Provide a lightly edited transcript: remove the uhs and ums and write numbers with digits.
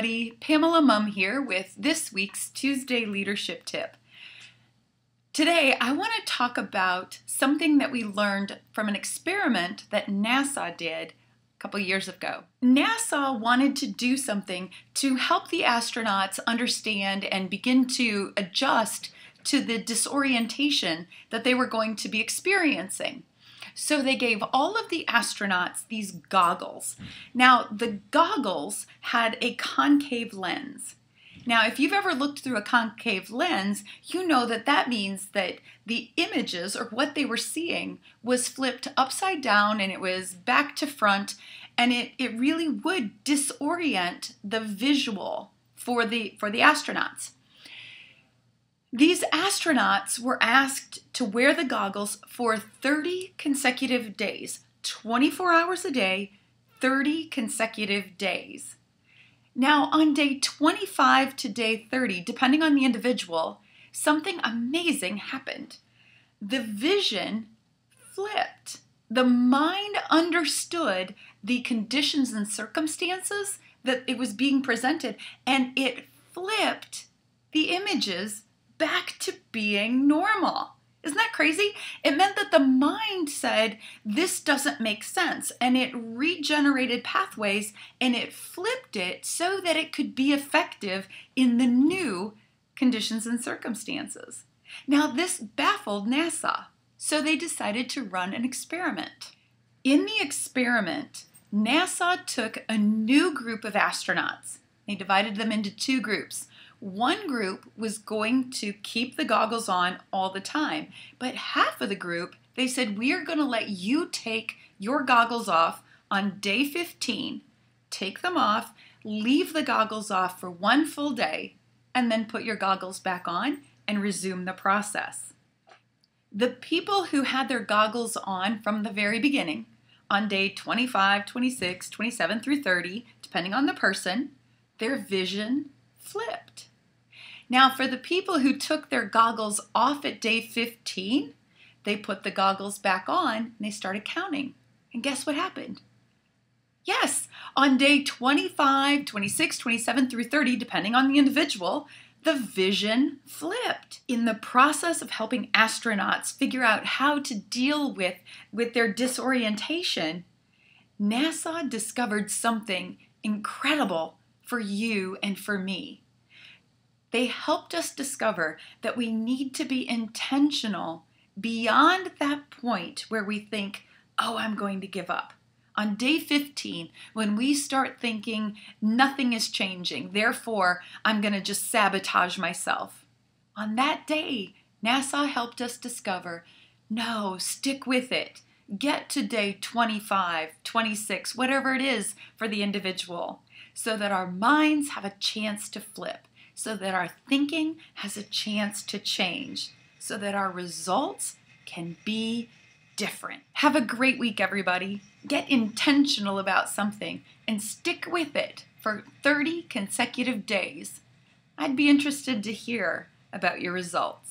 everybody. Pamela Mumm here with this week's Tuesday Leadership Tip. Today, I want to talk about something that we learned from an experiment that NASA did a couple years ago. NASA wanted to do something to help the astronauts understand and begin to adjust to the disorientation that they were going to be experiencing. So they gave all of the astronauts these goggles. Now, the goggles had a concave lens. Now, if you've ever looked through a concave lens, you know that that means that the images, or what they were seeing, was flipped upside down and it was back to front, and it really would disorient the visual for the astronauts. These astronauts were asked to wear the goggles for 30 consecutive days, 24 hours a day, 30 consecutive days. Now, on day 25 to day 30, depending on the individual, something amazing happened. The vision flipped. The mind understood the conditions and circumstances that it was being presented, and it flipped the images back to being normal. Isn't that crazy? It meant that the mind said, this doesn't make sense, and it regenerated pathways and it flipped it so that it could be effective in the new conditions and circumstances. Now, this baffled NASA, so they decided to run an experiment. In the experiment, NASA took a new group of astronauts. They divided them into two groups. One group was going to keep the goggles on all the time, but half of the group, they said, we are going to let you take your goggles off on day 15, take them off, leave the goggles off for one full day, and then put your goggles back on and resume the process. The people who had their goggles on from the very beginning, on day 25, 26, 27 through 30, depending on the person, their vision flipped. Now, for the people who took their goggles off at day 15, they put the goggles back on and they started counting. And guess what happened? Yes, on day 25, 26, 27 through 30, depending on the individual, the vision flipped. In the process of helping astronauts figure out how to deal with their disorientation, NASA discovered something incredible for you and for me. They helped us discover that we need to be intentional beyond that point where we think, oh, I'm going to give up. On day 15, when we start thinking nothing is changing, therefore I'm going to just sabotage myself. On that day, NASA helped us discover, no, stick with it. Get to day 25, 26, whatever it is for the individual, so that our minds have a chance to flip, so that our thinking has a chance to change, so that our results can be different. Have a great week, everybody. Get intentional about something and stick with it for 30 consecutive days. I'd be interested to hear about your results.